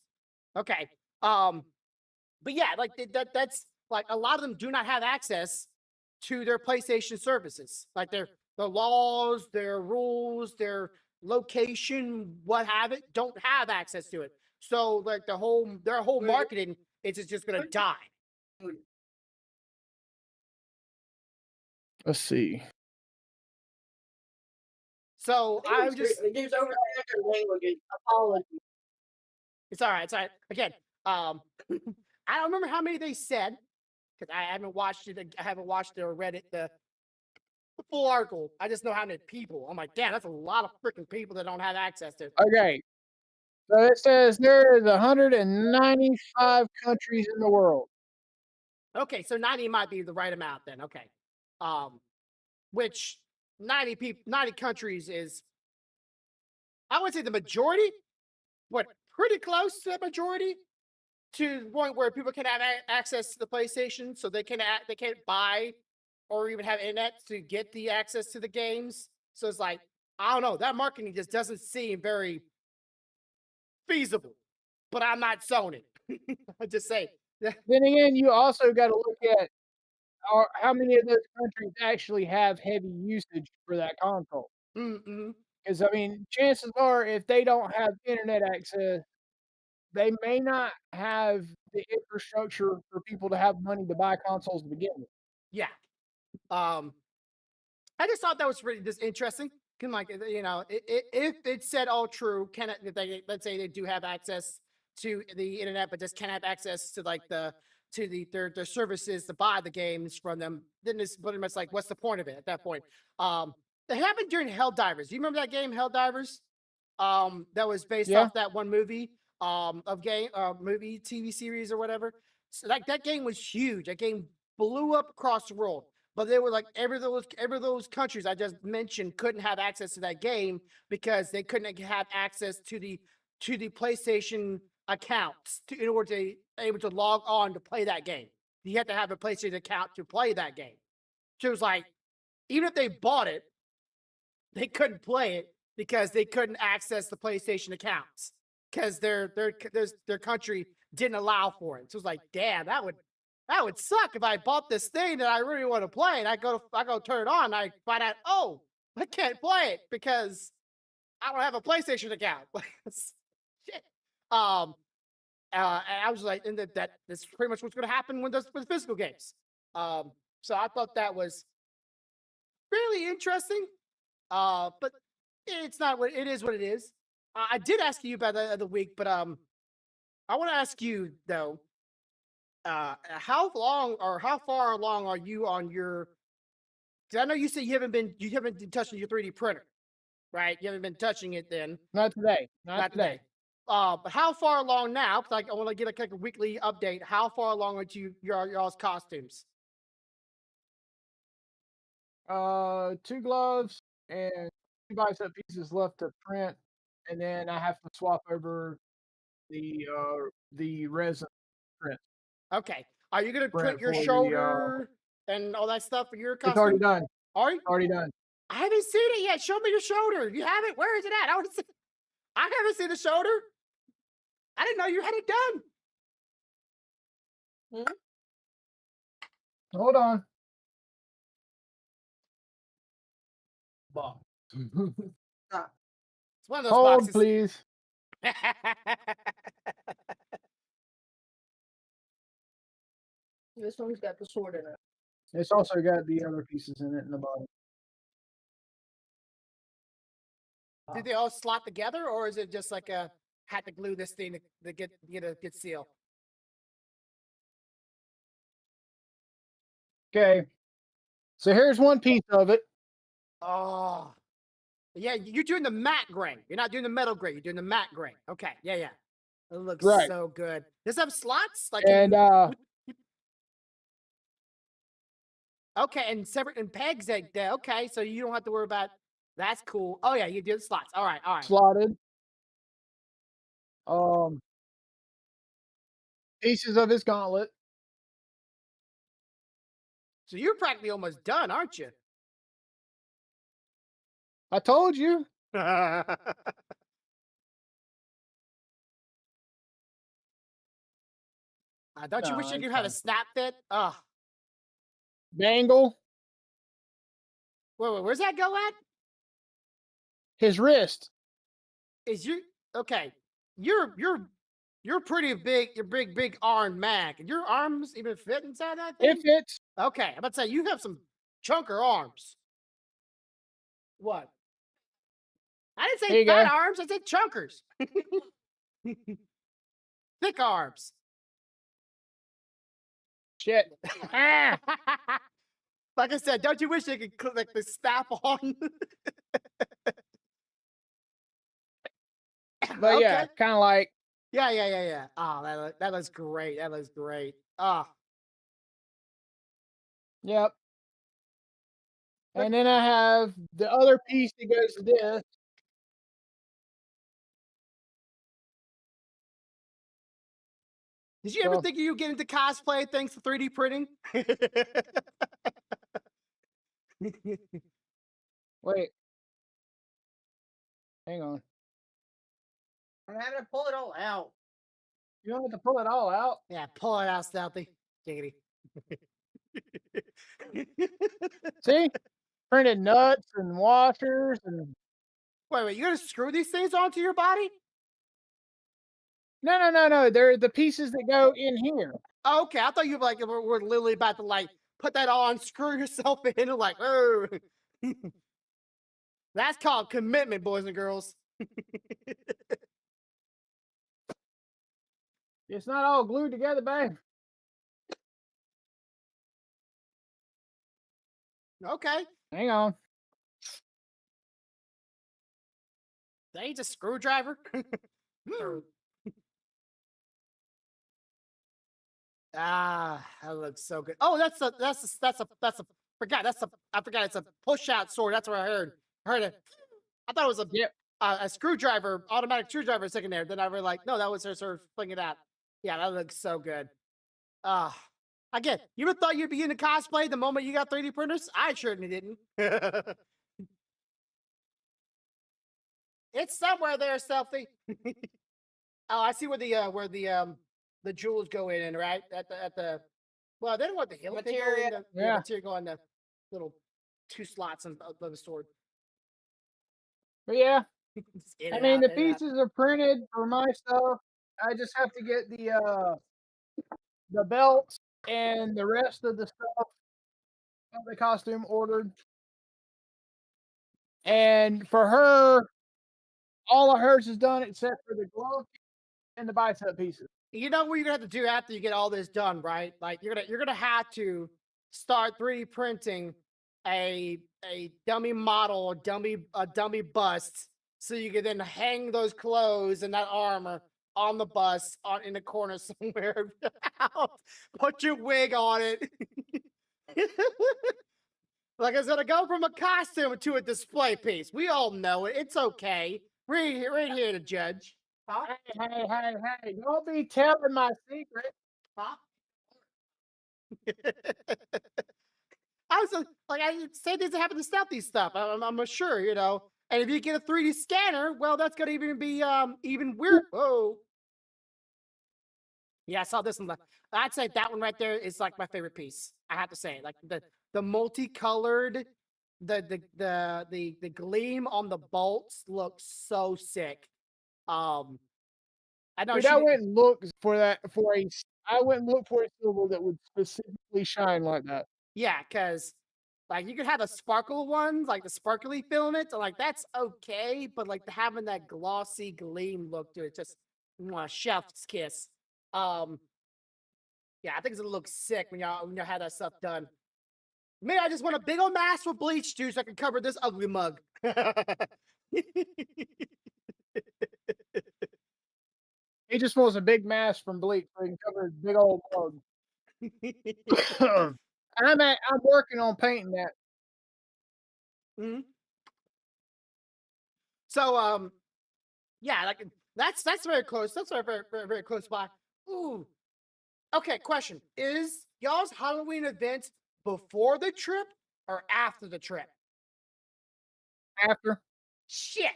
Okay. But yeah, like that's like a lot of them do not have access to their PlayStation services. Like their laws, their rules, their location, what have it, don't have access to it. So like their whole marketing is just gonna die. Let's see. So I'm just It's over apology. it's all right, it's all right. Again, I don't remember how many they said because I haven't watched it. I haven't watched it or read it the full article. I just know how many people. I'm like, damn, that's a lot of freaking people that don't have access to it. Okay. So it says there is 195 countries in the world. Okay, so 90 might be the right amount then. Okay. Which 90 countries is I would say the majority, but pretty close to the majority to the point where people can have access to the PlayStation, so they can't buy or even have internet to get the access to the games. So it's like I don't know, that marketing just doesn't seem very feasible. But I'm not Sony. I just say, Then again, you also got to look at how many of those countries actually have heavy usage for that console. mm-hmm. Because I mean, chances are, if they don't have internet access, they may not have the infrastructure for people to have money to buy consoles to begin with. Yeah. Um, I just thought that was really just interesting. Can like you know, if it said all true, can it? If they let's say they do have access to the internet, but just can't have access to like their services to buy the games from them, then it's pretty much like, what's the point of it at that point? It happened during Helldivers. Do you remember that game, Helldivers? That was based Yeah. off that one movie, movie TV series or whatever. So like that game was huge. That game blew up across the world. but they were like every of those countries I just mentioned couldn't have access to that game because they couldn't have access to the PlayStation accounts in order to able to log on to play that game. You had to have a PlayStation account to play that game. So it was like, even if they bought it, they couldn't play it because they couldn't access the PlayStation accounts because their country didn't allow for it. So it was like, damn, that would suck if I bought this thing that I really want to play and I go turn it on and I find out, oh, I can't play it because I don't have a PlayStation account. Shit. And I was like, and that's pretty much what's going to happen with physical games. So I thought that was really interesting. But it's not what it is. What it is. I did ask you about the other week, but I want to ask you though. How long or how far along are you on your? Because I know you said you haven't been touching your 3D printer, right? You haven't been touching it then. Not today. Not today. But how far along now? Like I want to get like a weekly update. How far along are y'all's costumes? 2 gloves and 2 bicep pieces left to print, and then I have to swap over the resin print. Okay. Are you gonna print your for the, shoulder and all that stuff for your costume? It's already done. Are you? Already done. I haven't seen it yet. Show me your shoulder. If you have it, where is it at? I haven't seen the shoulder. I didn't know you had it done. Hold on. Box. It's one of those Hold, boxes. please. This one's got the sword in it. It's also got the other pieces in it in the bottom. Did they all slot together, or is it just like had to glue this thing to get a good seal? Okay. So here's one piece of it. Oh, yeah. You're doing the matte grain. You're not doing the metal grain. You're doing the matte grain. Okay. Yeah, yeah. It looks Right. so good. Does it have slots? Like And okay, and separate and pegs that okay, so you don't have to worry about. That's cool. Oh yeah, you do the slots. All right, all right. slotted. Pieces of his gauntlet. So you're practically almost done, aren't you? I told you. Don't you wish No, you it's could have a fine. snap fit? Bangle. Wait, where's that go at? His wrist. Is you okay? You're pretty big. You're big armed man. Can your arms even fit inside that thing? It fits. Okay, I'm about to say you have some chunker arms. What? I didn't There say you fat go. arms. I said chunkers. Thick arms. Shit. Ah. Like I said, don't you wish they could like the snap on? But yeah, kind of like. Yeah. Oh, that looks great. That looks great. Ah. Yep. And then I have the other piece that goes to this. Did you ever think you get into cosplay thanks to 3D printing? Wait. Hang on. I'm having to pull it all out. You don't have to pull it all out. Yeah, pull it out, Stealthy. Giggity. See? Printed nuts and washers and. Wait, you gonna screw these things onto your body? No. They're the pieces that go in here. Oh, okay, I thought you were literally about to like put that on, screw yourself in, and like, oh. That's called commitment, boys and girls. It's not all glued together, babe. Okay. Hang on. That ain't a screwdriver. That looks so good. Oh, that's a forgot I forgot it's a push out sword. That's what I heard. I heard it. I thought it was a screwdriver, automatic screwdriver sticking there. Then I realized no, that was her sort of flinging it out. Yeah, that looks so good. Again, you ever thought you'd be into cosplay the moment you got 3D printers? I certainly didn't. It's somewhere there, Stealthy. Oh, I see where the jewels go in, right? At the well, they don't want the hilt. Materia. Materia go in the little 2 slots of the sword. But yeah, Just in I and mean out, the in and out. pieces are printed for my stuff. I just have to get the belts and the rest of the stuff of the costume ordered. And for her, all of hers is done except for the glove and the bicep pieces. You know what you're gonna have to do after you get all this done, right? Like you're gonna have to start 3D printing a dummy model, a dummy bust, so you can then hang those clothes and that armor on the bust in the corner somewhere. Put your wig on it. Like I said, I go from a costume to a display piece. We all know it. It's okay. We're here to judge. Huh? Hey, don't be telling my secret. Huh? I was like, I say things that happen to stealthy stuff. I'm sure, you know. And if you get a 3D scanner, well, that's gonna even be even weird. Whoa. Yeah, I saw this one. I'd say that one right there is like my favorite piece. I have to say, like the multicolored, the gleam on the bolts looks so sick. I know. Dude, I went and looked for that I went and looked for a silver that would specifically shine like that. Yeah, because like you could have the sparkle ones, like the sparkly filament, and like that's okay, but like having that glossy gleam look to it, just chef's kiss. Yeah, I think it's gonna look sick when y'all have that stuff done. Maybe I just want a big old mask with bleach juice so I can cover this ugly mug. He just wants a big mask from bleach so he can cover his big old mug. I'm working on painting that. Mhm. So yeah, like that's very close. That's very close by. Ooh. Okay, question. Is y'all's Halloween event before the trip or after the trip? After. Shit.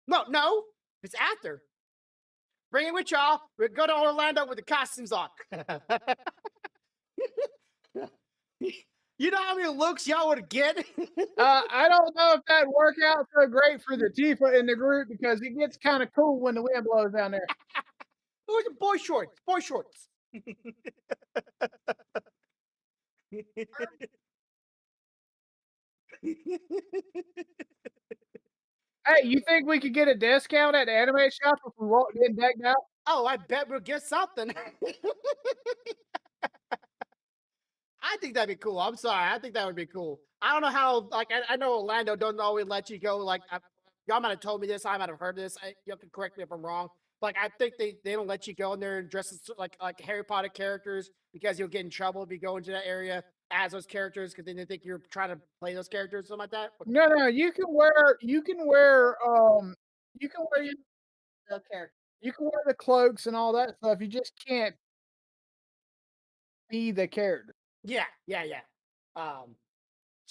No, it's after. Bring it with y'all. We're going to Orlando with the costumes on. You know how many looks y'all would get? I don't know if that'd work out so great for the Tifa in the group because it gets kind of cool when the wind blows down there. Who's the boy shorts? Boy shorts. Hey, you think we could get a discount at the anime shop if we walk in decked out? Oh, I bet we'll get something. I think that'd be cool. I'm sorry. I think that would be cool. I don't know how, like, I know Orlando doesn't always let you go. Like, y'all might have told me this. I might have heard this. You can correct me if I'm wrong. Like, I think they don't let you go in there and dress as like Harry Potter characters because you'll get in trouble if you go into that area as those characters because then they think you're trying to play those characters or something like that. No, you can wear The character. you can wear the cloaks and all that stuff. You just can't be the character. Yeah. It's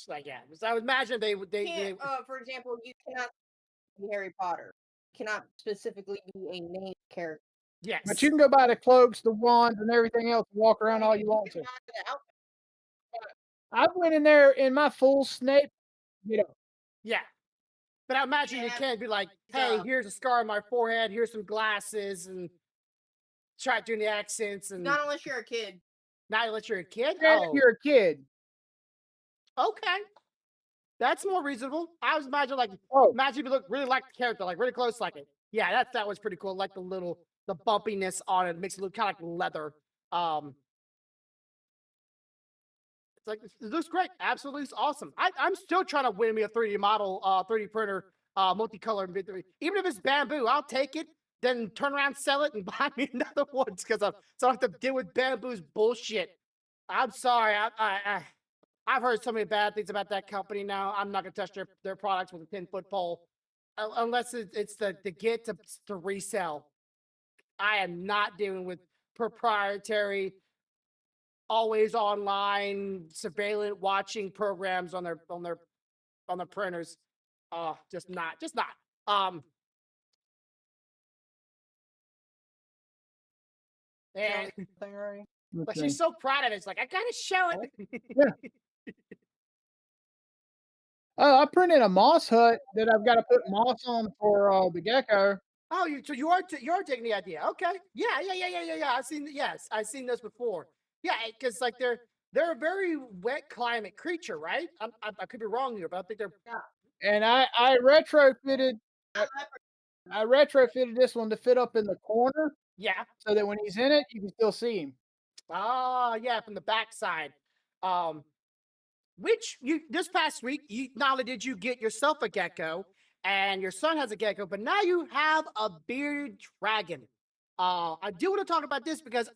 like So I would imagine they For example, you cannot be Harry Potter. You cannot specifically be a named character. yes. But you can go buy the cloaks, the wands, and everything else and walk around all you want to. can buy the outfit. I went in there in my full Snape, Yeah. But I imagine you Yeah, can't be like, hey, yeah. here's a scar on my forehead, here's some glasses, and try doing the accents and Not unless you're a kid. not unless you're a kid. and if Oh, you're a kid. okay. That's more reasonable. I was imagining Oh, imagine if you look really like the character, like really close like it. Yeah, that was pretty cool. Like the bumpiness on it makes it look kind of like leather. It's like it looks great. Absolutely awesome. I'm still trying to win me a 3D model, 3D printer, multicolor, even if it's bamboo, I'll take it. Then turn around, sell it, and buy me another one because so I don't have to deal with bamboo's bullshit. I'm sorry. I've heard so many bad things about that company now. I'm not gonna touch their products with a 10-foot pole unless it's the get to resell. I am not dealing with proprietary, always online, surveillance watching programs on their printers. Just not. Um, and Thing, right? but she's so proud of it. It's like I gotta show it. Yeah. Oh, I printed a moss hut that I've got to put moss on for the gecko. Oh, you are taking the idea. Okay. Yeah. I've seen this before. Yeah, because like they're a very wet climate creature, right? I could be wrong here, but I think they're And I retrofitted I retrofitted this one to fit up in the corner yeah. so that when he's in it, you can still see him. Oh, yeah, from the backside. Um, which you this past week, you not only did you get yourself a gecko and your son has a gecko, but now you have a bearded dragon. I do want to talk about this because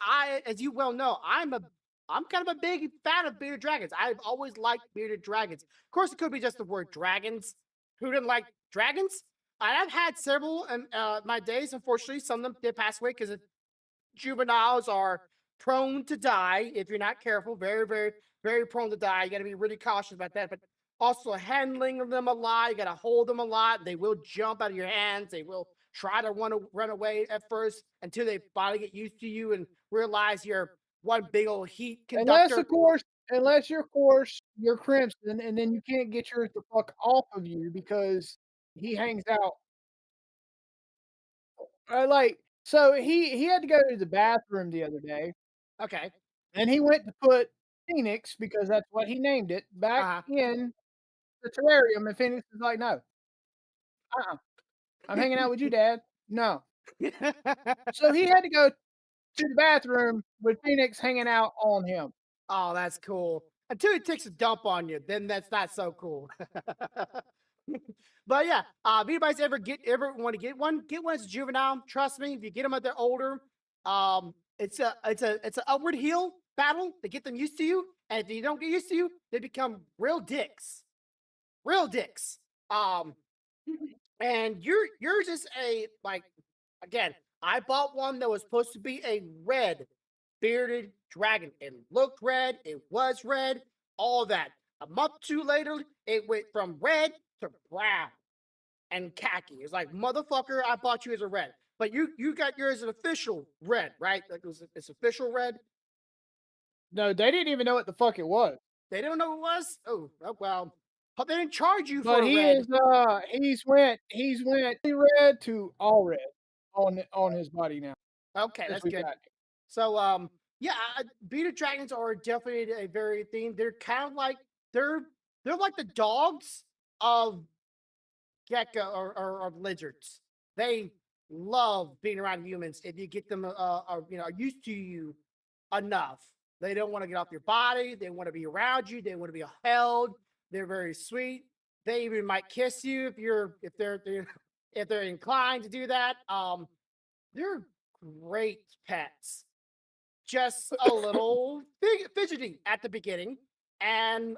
as you well know, I'm kind of a big fan of bearded dragons. I've always liked bearded dragons. Of course, it could be just the word dragons. Who didn't like dragons? I've had several in my days. Unfortunately, some of them did pass away because juveniles are prone to die if you're not careful. Very, very, very prone to die. You got to be really cautious about that. But also handling them a lot. You got to hold them a lot. They will jump out of your hands. They will try to run away at first until they finally get used to you and realize you're one big old heat conductor. Unless of course you're crimson, and then you can't get yours the fuck off of you because he hangs out. So he had to go to the bathroom the other day, Okay. and he went to put Phoenix, because that's what he named it, back Uh in the terrarium, and Phoenix was like, "No, I'm hanging out with you, Dad." No. huh. So he had to go to the bathroom with Phoenix hanging out on him. Oh, that's cool. Until he takes a dump on you, then that's not so cool. But yeah, if anybody's ever want to get one as a juvenile. Trust me, if you get them as they're older, it's an upward heel battle to get them used to you. And if you don't get used to you, they become real dicks, real dicks. Um, and yours is a like again. I bought one that was supposed to be a red bearded dragon. It looked red. It was red. All that. A month or two later, it went from red to brown and khaki. It's like motherfucker, I bought you as a red, but you got yours as an official red, right? Like it's official red. No, they didn't even know what the fuck it was. They don't know what it was. Oh well. Hope they didn't charge you for But a red. he's went red to all red on his body now. Okay, Since that's we good. got it. So yeah, bearded dragons are definitely a very thing. They're kind of like they're like the dogs of gecko or lizards. They love being around humans if you get them are used to you enough. They don't want to get off your body. They want to be around you. They want to be held. They're very sweet. They even might kiss you if they're inclined to do that. They're great pets. Just a little fidgety at the beginning, and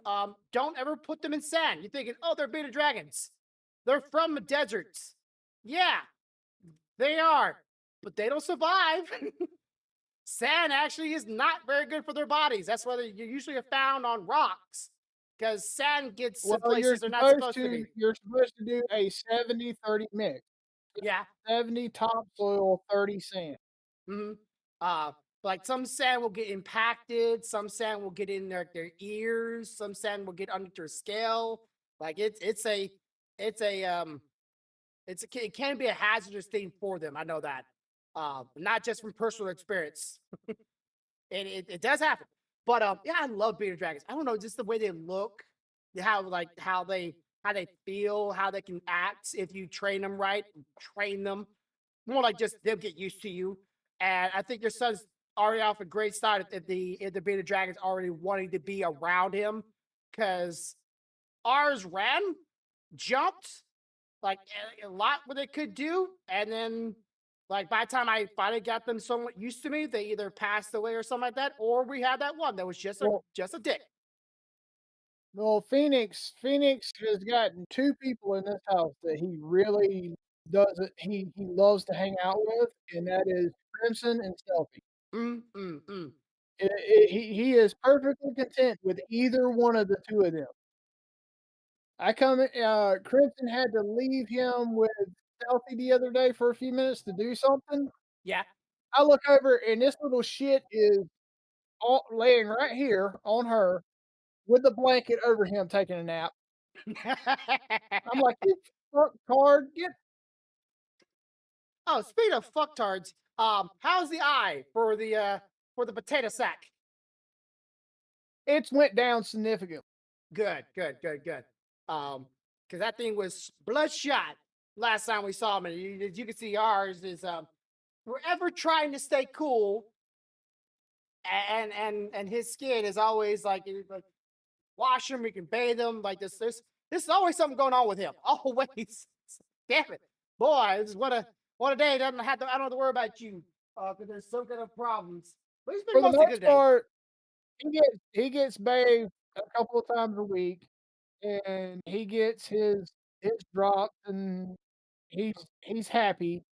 don't ever put them in sand. You're thinking, oh, they're beta dragons. They're from the deserts. Yeah, they are, but they don't survive. Sand actually is not very good for their bodies. That's why you usually are found on rocks because sand gets in places they're not supposed to be. You're supposed to do a 70-30 mix. Yeah. 70 topsoil, 30 sand. Mm-hmm. Like some sand will get impacted, some sand will get in their ears, some sand will get under their scale. Like it can be a hazardous thing for them. I know that. Not just from personal experience. And it does happen. But yeah, I love bearded dragons. I don't know, just the way they look, how they feel, how they can act if you train them right, train them. More like just they'll get used to you. And I think your son's already off a great start if the bearded dragon's already wanting to be around him. Cause ours ran, jumped, like a lot what they could do, and then like by the time I finally got them somewhat used to me, they either passed away or something like that, or we had that one that was just a dick. Well, Phoenix has gotten 2 people in this house that he really doesn't he loves to hang out with, and that is Crimson and Stealthy. Mm, mm, mm. He is perfectly content with either one of the 2 of them. Crimson had to leave him with Stealthy the other day for a few minutes to do something. Yeah. I look over and this little shit is all laying right here on her with the blanket over him taking a nap. I'm like, "You fuck card, get." Oh, speaking of fucktards, how's the eye for the potato sack? It's went down significantly. Good, good, good, good. Because that thing was bloodshot last time we saw him, and as you can see, ours is forever trying to stay cool, and his skin is always like wash him, we can bathe him. Like this is always something going on with him. Always. Damn it, boy! This is what a day. I don't have to worry about you because there's some kind of problems. But he's been For the mostly good most today. part, he gets bathed a couple of times a week, and he gets his drops, and he's happy.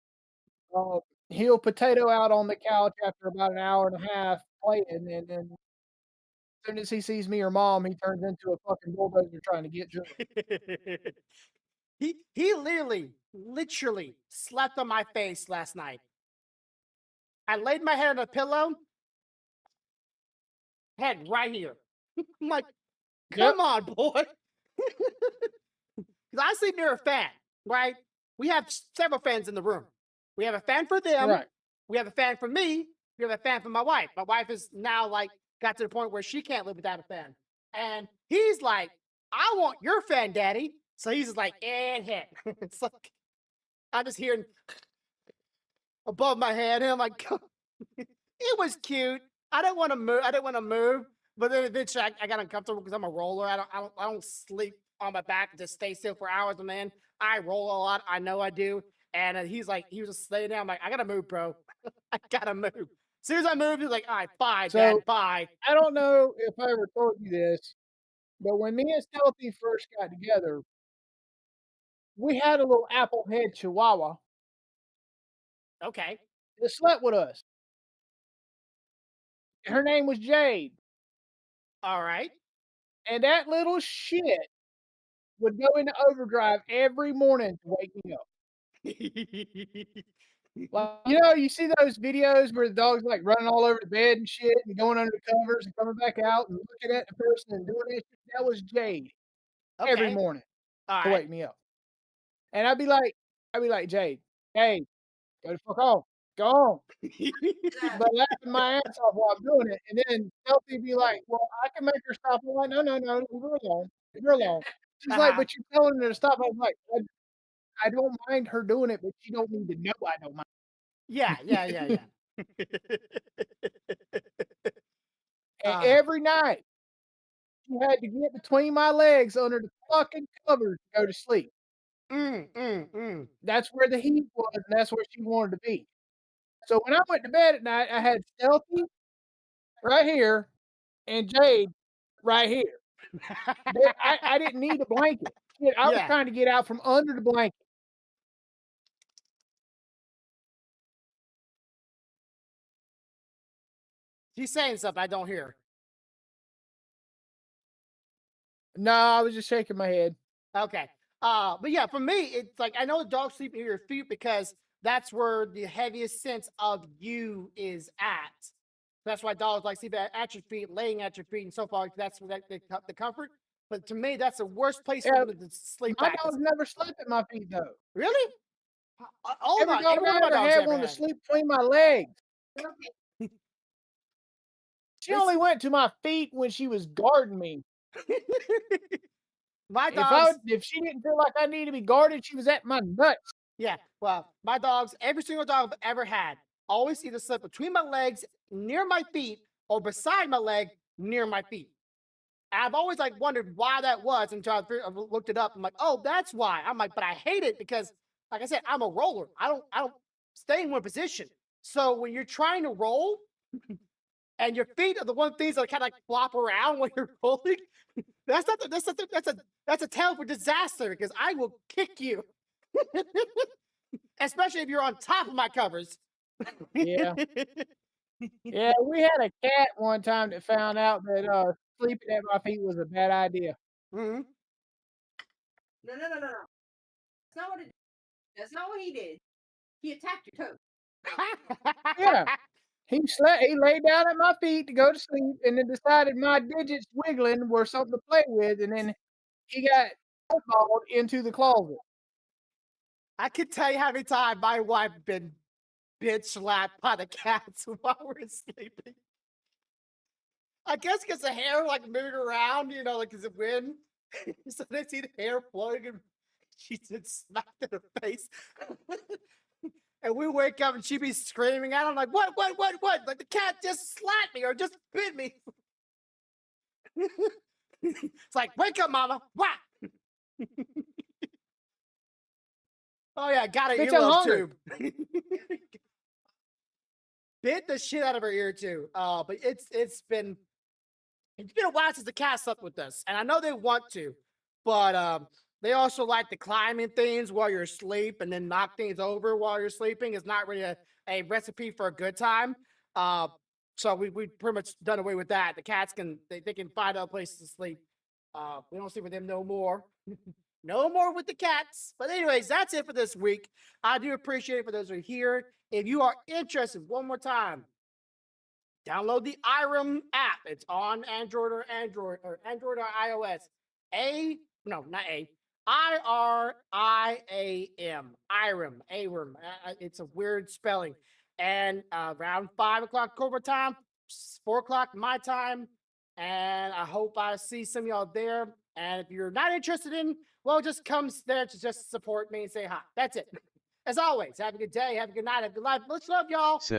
Uh, he'll potato out on the couch after about an hour and a half playing, and then as soon as he sees me or mom, he turns into a fucking bulldozer trying to get to. He literally slept on my face last night. I laid my head on a pillow, head right here. I'm like, come on, boy. Because I sleep near a fan, right? We have several fans in the room. We have a fan for them. Right. We have a fan for me. We have a fan for my wife. My wife is now like got to the point where she can't live without a fan. And he's like, I want your fan, daddy. So he's just like, and hit. It's like, I'm just hearing above my head. And I'm like, it was cute. I didn't want to move. But then eventually I got uncomfortable because I'm a roller. I don't sleep on my back and just stay still for hours, man. I roll a lot. I know I do. And he's like, he was just laying down. I'm like, I gotta move, bro. I gotta move. As soon as I move, he's like, all right, bye, Dad, bye. I don't know if I ever told you this, but when me and Stealthy first got together, we had a little apple head chihuahua Okay. that slept with us. Her name was Jade. All right. And that little shit would go into overdrive every morning to wake me up. Like, you see those videos where the dog's like running all over the bed and shit and going under the covers and coming back out and looking at the person and doing that shit? That was Jade every Okay. morning All to right. wake me up. And I'd be like, Jade, hey, go the fuck on. Go on. But laughing my ass off while I'm doing it. And then Stealthy be like, well, I can make her stop. I'm like, no, leave her alone. Leave her alone. She's like, but you're telling her to stop. I'm like, I don't mind her doing it, but she don't need to know I don't mind. Yeah. And every night, she had to get between my legs under the fucking covers to go to sleep. That's where the heat was, and that's where she wanted to be. So when I went to bed at night, I had Stealthy right here and Jade right here. I didn't need a blanket. Shit, I was trying to get out from under the blanket. She's saying something I don't hear. No, I was just shaking my head. Okay. But yeah, for me, it's like I know dogs sleep near your feet because that's where the heaviest sense of you is at. That's why dogs like sleep at your feet, laying at your feet, and so far that's where the comfort. But to me, that's the worst place for them to sleep My at. dogs never slept at my feet though. Really? Every dog I ever had wanted to sleep between my legs. She only went to my feet when she was guarding me. My dogs, if she didn't feel like I needed to be guarded, she was at my nuts. yeah. Well, my dogs, every single dog I've ever had, always either slept between my legs, near my feet, or beside my leg, near my feet. I've always like wondered why that was until I looked it up. I'm like, oh, that's why. I'm like, but I hate it because, like I said, I'm a roller. I don't stay in one position. So when you're trying to roll, and your feet are the one things that kind of like flop around when you're rolling, That's not. That's a tale for disaster because I will kick you, especially if you're on top of my covers. Yeah. Yeah, we had a cat one time that found out that sleeping at my feet was a bad idea. hmm No. That's not what it. That's not what he did. He attacked your toe. Yeah. He laid down at my feet to go to sleep and then decided my digits wiggling were something to play with, and then he got footballed into the closet. I can tell you how many times my wife been bitch slapped by the cats while we're sleeping. I guess because the hair like moving around, you know, like as it wind. So they see the hair floating and she just smacked in her face. And we wake up and she be screaming at him like, what? Like the cat just slapped me or just bit me. It's like, wake up, mama. What? Oh yeah, got an Bitch, I'm earlobe hungry. tube. Bit the shit out of her ear too. But it's been a while since the cat slept with us, and I know they want to, but they also like to climb in things while you're asleep and then knock things over while you're sleeping. It's not really a recipe for a good time. So we pretty much done away with that. The cats can they can find other places to sleep. We don't sleep with them no more. No more with the cats. But anyways, that's it for this week. I do appreciate it for those who are here. If you are interested, one more time, download the IRAM app. It's on Android or iOS. Not A. IRIAM. IRAM. It's a weird spelling. And around 5 o'clock Cobra time, 4 o'clock my time. And I hope I see some of y'all there. And if you're not interested in, well, just come there to just support me and say hi. That's it. As always, have a good day, have a good night, have a good life. Let's love y'all. Said.